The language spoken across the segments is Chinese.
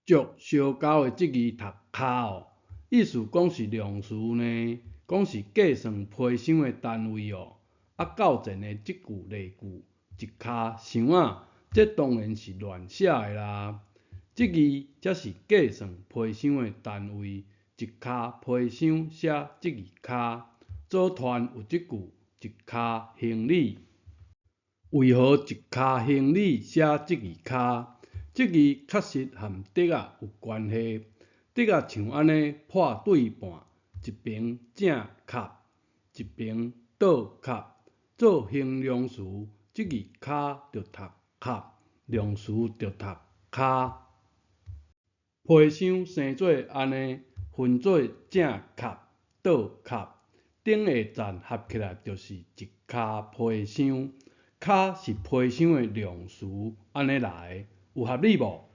足相交的即字读卡哦，意思讲是量词呢，讲是计算批箱的单位哦。啊，较前的即句例句，一卡箱仔，这当然是乱写的啦。即字则是计算批箱的单位，一卡批箱写即字卡，组团有即句一卡行李。为何一卡行李写即字卡？即字确实和竹仔有关系。竹仔像安尼破对半，一边正卡，一边倒卡，做形容词，即字卡就读卡，量词就读卡。批箱生做安尼，分做正卡、倒卡，顶下站合起来就是一卡批箱。卡是批箱的量词，安尼来，有合理无？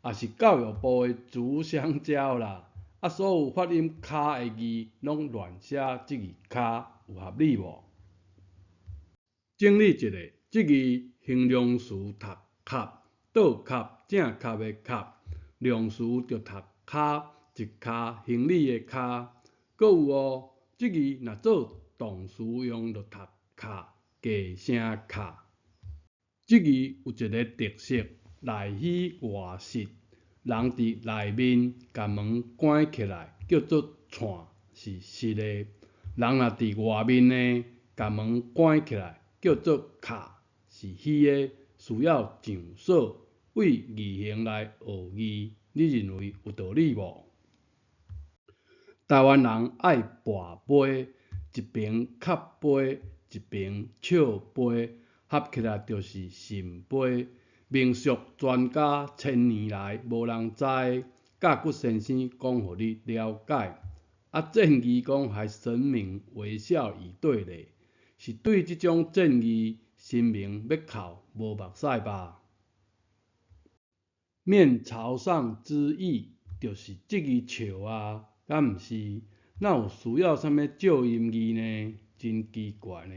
也是教育部的主香蕉啦。啊，所有发音卡的字，拢乱写即字卡，有合理无？整理一下，即字形容词读卡，倒卡正卡的卡，量词就读卡，一卡行李的卡。搁有哦，即字若做动词用就读卡，加声卡。即字有一个特色，内虚外实。人伫内面甲门关起来，叫做串，是实的；人若伫外面呢，甲门关起来，叫做卡，是虚的。需要上锁，为字形来学字，你认为有道理无？台湾人爱跋杯，一边磕杯，一边笑杯，合起来就是圣杯。民俗专家千年来无人知，甲骨先生讲互你了解。啊，正义讲还神明微笑以对礼，是对这种正义神明要哭无目屎吧？面朝上之意，就是即字笑啊，敢毋是？哪有需要啥物照音字呢？真奇怪呢！